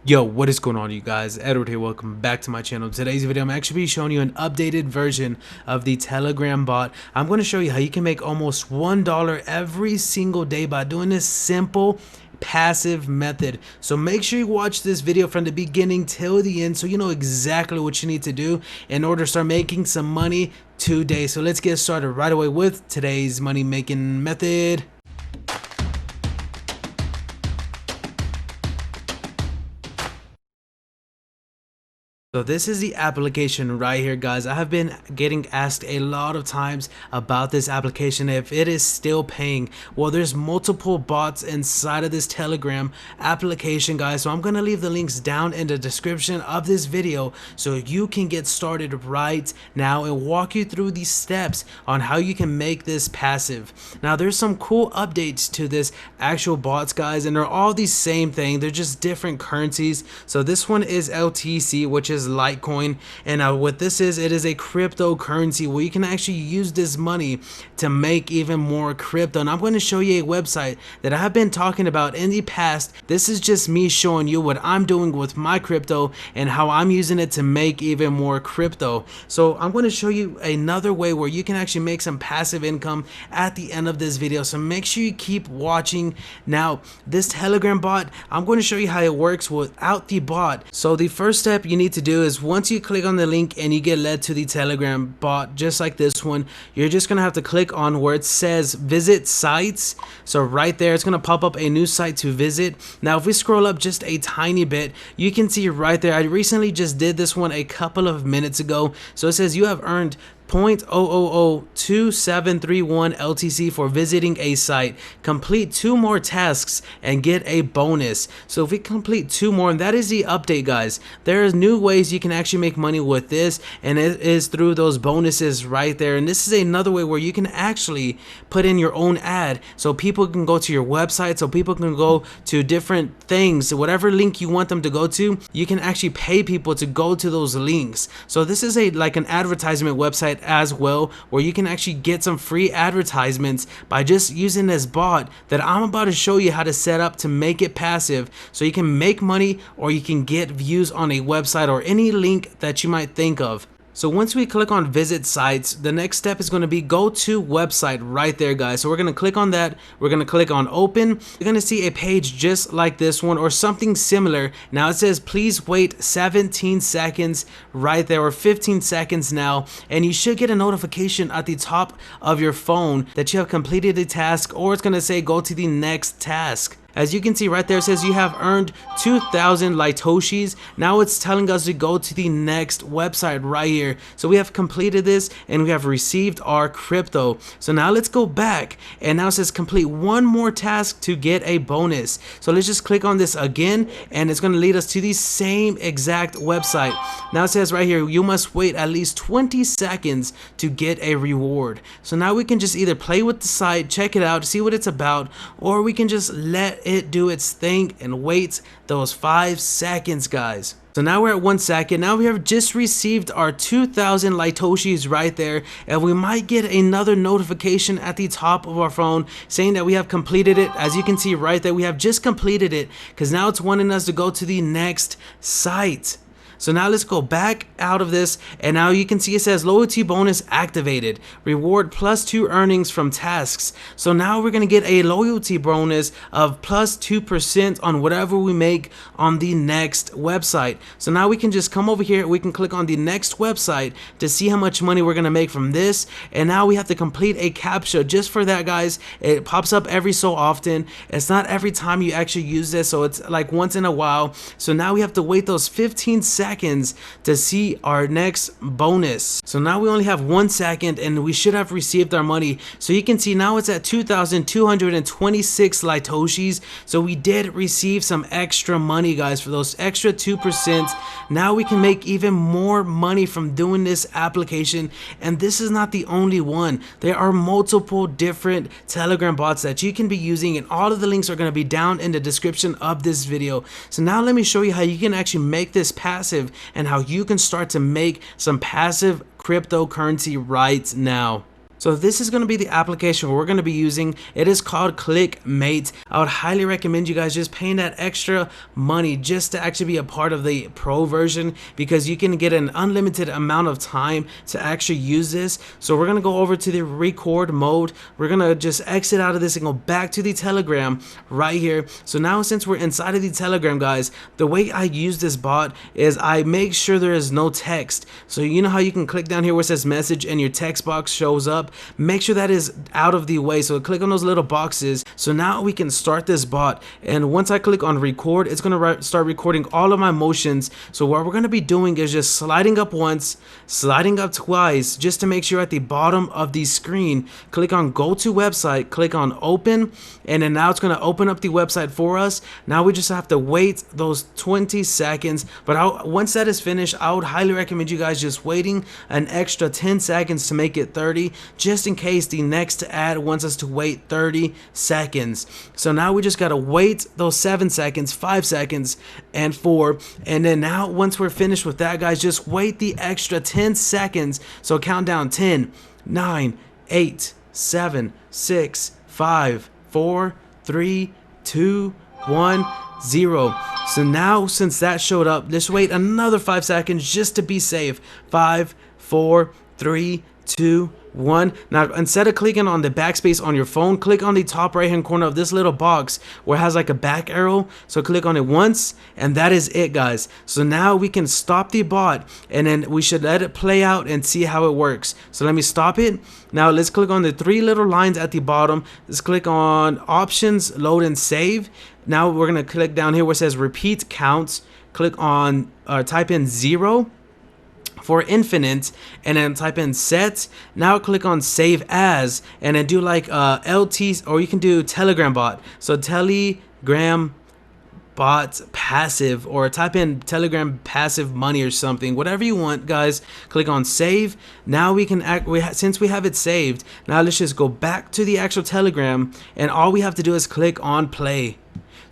Yo, what is going on, you guys? Edward here. Welcome back to my channel. Today's video, I'm actually showing you an updated version of the Telegram bot. I'm going to show you how you can make almost $1 every single day by doing this simple passive method. So make sure you watch this video from the beginning till the end so you know exactly what you need to do in order to start making some money today. So let's get started right away with today's money making method. So this is the application right here, guys. I have been getting asked a lot of times about this application, if it is still paying. Well, there's multiple bots inside of this Telegram application, guys. So I'm going to leave the links down in the description of this video so you can get started right now and walk you through these steps on how you can make this passive. Now, there's some cool updates to this actual bots, guys, and they're all the same thing. They're just different currencies. So this one is LTC, which is Litecoin, and what this is, it is a cryptocurrency where you can actually use this money to make even more crypto. And I'm going to show you a website that I have been talking about in the past. This is just me showing you what I'm doing with my crypto and how I'm using it to make even more crypto. So I'm going to show you another way where you can actually make some passive income at the end of this video, so make sure you keep watching. Now, this Telegram bot, I'm going to show you how it works without the bot. So the first step you need to do is, once you click on the link and you get led to the Telegram bot just like this one, you're just gonna have to click on where it says visit sites. So right there, it's gonna pop up a new site to visit. Now if we scroll up just a tiny bit, you can see right there, I recently just did this one a couple of minutes ago. So it says you have earned 0.0002731 LTC for visiting a site. Complete 2 more tasks and get a bonus. So if we complete 2 more, and that is the update, guys. There is new ways you can actually make money with this, and it is through those bonuses right there. And this is another way where you can actually put in your own ad, so people can go to your website, so people can go to different things, whatever link you want them to go to. You can actually pay people to go to those links. So this is like an advertisement website as well, where you can actually get some free advertisements by just using this bot that I'm about to show you how to set up to make it passive, so you can make money or you can get views on a website or any link that you might think of. So once we click on visit sites, the next step is going to be go to website right there, guys. So we're going to click on that. We're going to click on open. You're going to see a page just like this one or something similar. Now it says please wait 17 seconds right there, or 15 seconds now, and you should get a notification at the top of your phone that you have completed a task, or it's going to say go to the next task. As you can see right there, it says you have earned 2,000 Litoshis. Now it's telling us to go to the next website right here. So we have completed this and we have received our crypto. So now let's go back, and now it says complete 1 more task to get a bonus. So let's just click on this again, and it's going to lead us to the same exact website. Now it says right here, you must wait at least 20 seconds to get a reward. So now we can just either play with the site, check it out, see what it's about, or we can just let it do its thing and wait those 5 seconds, guys. So now we're at 1 second. Now we have just received our 2,000 Litoshis right there, and we might get another notification at the top of our phone saying that we have completed it. As you can see right there, we have just completed it, because now it's wanting us to go to the next site. So now let's go back out of this, and now you can see it says loyalty bonus activated, reward +2 earnings from tasks. So now we're going to get a loyalty bonus of +2% on whatever we make on the next website. So now we can just come over here, we can click on the next website to see how much money we're going to make from this. And now we have to complete a CAPTCHA just for that, guys. It pops up every so often. It's not every time you actually use this, so it's like once in a while. So now we have to wait those 15 seconds to see our next bonus. So now we only have 1 second and we should have received our money. So you can see now it's at 2,226 Litoshis. So we did receive some extra money, guys, for those extra 2%. Now we can make even more money from doing this application, and this is not the only one. There are multiple different Telegram bots that you can be using, and all of the links are going to be down in the description of this video. So now let me show you how you can actually make this passive and how you can start to make some passive cryptocurrency right now. So this is going to be the application we're going to be using. It is called ClickMate. I would highly recommend you guys just paying that extra money just to actually be a part of the pro version, because you can get an unlimited amount of time to actually use this. So we're going to go over to the record mode. We're going to just exit out of this and go back to the Telegram right here. So now since we're inside of the Telegram, guys, the way I use this bot is I make sure there is no text. So you know how you can click down here where it says message and your text box shows up? Make sure that is out of the way. So click on those little boxes. So now we can start this bot, and once I click on record, it's going to start recording all of my motions. So what we're going to be doing is just sliding up once, sliding up twice, just to make sure at the bottom of the screen, click on go to website, click on open, and then now it's going to open up the website for us. Now we just have to wait those 20 seconds, but once that is finished, I would highly recommend you guys just waiting an extra 10 seconds to make it 30, just in case the next ad wants us to wait 30 seconds. So now we just got to wait those 7 seconds, 5 seconds, and 4. And then now once we're finished with that, guys, just wait the extra 10 seconds. So count down 10, 9, 8, 7, 6, 5, 4, 3, 2, 1, 0. So now since that showed up, just wait another 5 seconds just to be safe. 5, 4, 3, 2, 1. Now instead of clicking on the backspace on your phone, click on the top right hand corner of this little box where it has like a back arrow. So click on it once, and that is it, guys. So now we can stop the bot, and then we should let it play out and see how it works. So let me stop it. Now let's click on the 3 little lines at the bottom. Let's click on options, load and save. Now we're gonna click down here where it says repeat counts. Click on type in 0 for infinite, and then type in set. Now click on save as, and then do like LT, or you can do Telegram bot. So Telegram bot passive, or type in Telegram passive money or something, whatever you want, guys. Click on save. Now we can since we have it saved, now let's just go back to the actual Telegram, and all we have to do is click on play.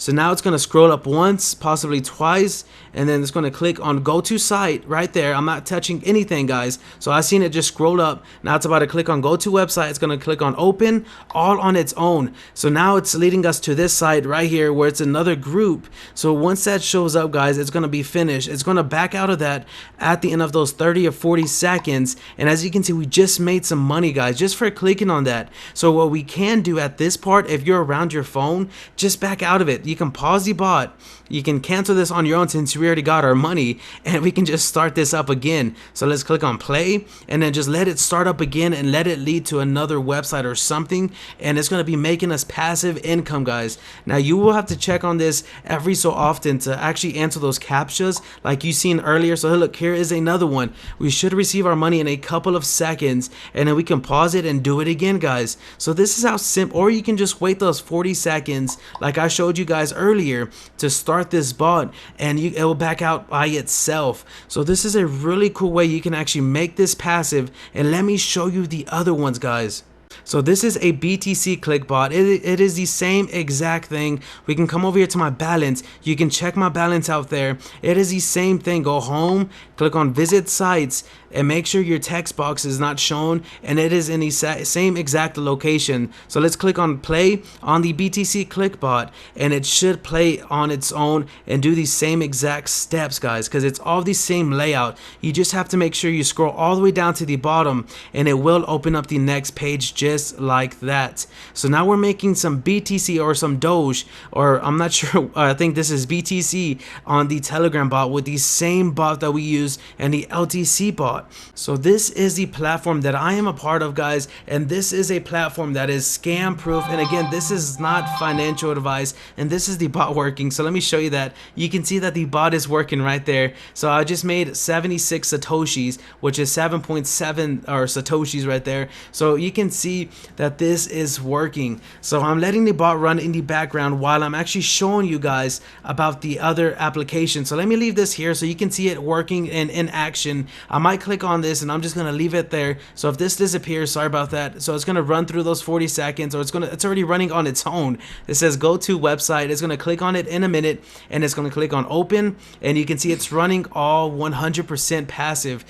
So now it's going to scroll up once, possibly twice, and then it's going to click on go to site right there. I'm not touching anything, guys. So I seen it just scroll up. Now it's about to click on go to website. It's going to click on open all on its own. So now it's leading us to this site right here where it's another group. So once that shows up, guys, it's going to be finished. It's going to back out of that at the end of those 30 or 40 seconds. And as you can see, we just made some money, guys, just for clicking on that. So what we can do at this part, if you're around your phone, just back out of it. You can pause the bot, you can cancel this on your own since we already got our money, and we can just start this up again. So let's click on play, and then just let it start up again and let it lead to another website or something, and it's going to be making us passive income, guys. Now you will have to check on this every so often to actually answer those captchas like you seen earlier. So look, here is another one. We should receive our money in a couple of seconds, and then we can pause it and do it again, guys. So this is how simple, or you can just wait those 40 seconds like I showed you guys earlier to start this bot, and it will back out by itself. So this is a really cool way you can actually make this passive, and let me show you the other ones, guys. So this is a BTC click bot. It is the same exact thing. We can come over here to my balance. You can check my balance out there. It is the same thing. Go home, click on visit sites, and make sure your text box is not shown, and it is in the same exact location. So let's click on play on the BTC click bot, and it should play on its own and do the same exact steps, guys, because it's all the same layout. You just have to make sure you scroll all the way down to the bottom, and it will open up the next page just like that. So now we're making some BTC or some Doge, or I'm not sure, I think this is BTC on the Telegram bot with the same bot that we use and the LTC bot. So this is the platform that I am a part of, guys, and this is a platform that is scam proof. And again, this is not financial advice, and this is the bot working. So let me show you that. You can see that the bot is working right there. So I just made 76 satoshis, which is 7.7 or satoshis right there. So you can see that this is working. So I'm letting the bot run in the background while I'm actually showing you guys about the other application. So let me leave this here so you can see it working and in action. I might click on this, and I'm just gonna leave it there. So if this disappears, sorry about that. So it's gonna run through those 40 seconds, or it's already running on its own. It says go to website. It's gonna click on it in a minute, and it's gonna click on open, and you can see it's running all 100% passive.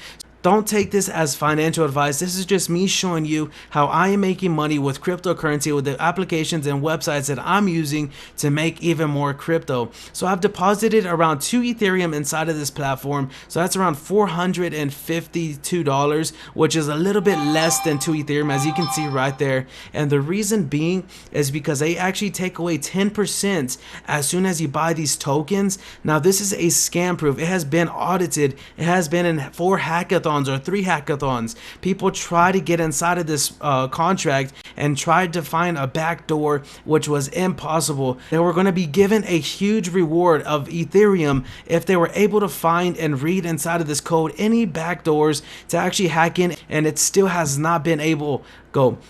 Don't take this as financial advice. This is just me showing you how I am making money with cryptocurrency, with the applications and websites that I'm using to make even more crypto. So I've deposited around 2 Ethereum inside of this platform. So that's around $452, which is a little bit less than 2 Ethereum, as you can see right there. And the reason being is because they actually take away 10% as soon as you buy these tokens. Now this is a scam proof. It has been audited. It has been in 4 hackathons or 3 hackathons. People try to get inside of this contract and tried to find a backdoor, which was impossible. They were going to be given a huge reward of Ethereum if they were able to find and read inside of this code any backdoors to actually hack in, and it still has not been able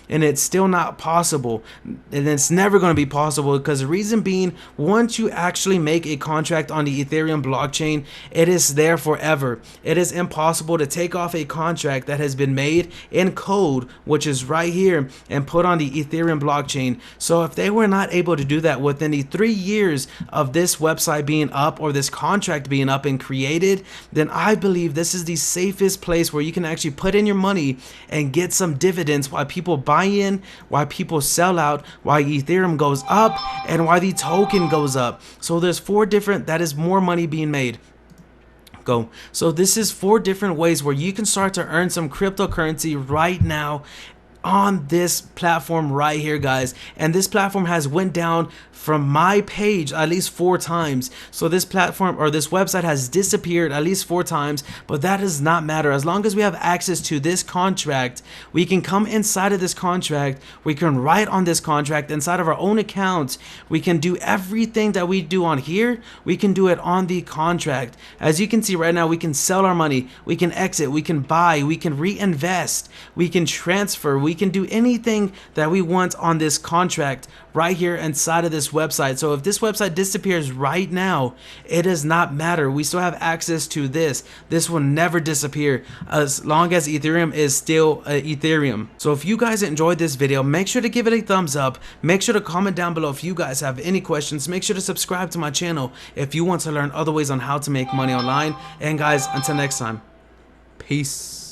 and it's still not possible, and it's never going to be possible, because the reason being, once you actually make a contract on the Ethereum blockchain, it is there forever. It is impossible to take off a contract that has been made in code, which is right here, and put on the Ethereum blockchain. So if they were not able to do that within the 3 years of this website being up or this contract being up and created, then I believe this is the safest place where you can actually put in your money and get some dividends while people buy in, why people sell out, why Ethereum goes up, and why the token goes up. So there's 4 different, that is more money being made. So this is 4 different ways where you can start to earn some cryptocurrency right now on this platform right here, guys. And this platform has went down from my page at least 4 times. So this platform or this website has disappeared at least 4 times, but that does not matter. As long as we have access to this contract, we can come inside of this contract, we can write on this contract inside of our own accounts. We can do everything that we do on here, we can do it on the contract. As you can see right now, we can sell our money, we can exit, we can buy, we can reinvest, we can transfer, we can do anything that we want on this contract right here inside of this website. So if this website disappears right now, it does not matter. We still have access to this. This will never disappear as long as Ethereum is still Ethereum. So if you guys enjoyed this video, make sure to give it a thumbs up. Make sure to comment down below if you guys have any questions. Make sure to subscribe to my channel if you want to learn other ways on how to make money online. And guys, until next time, peace.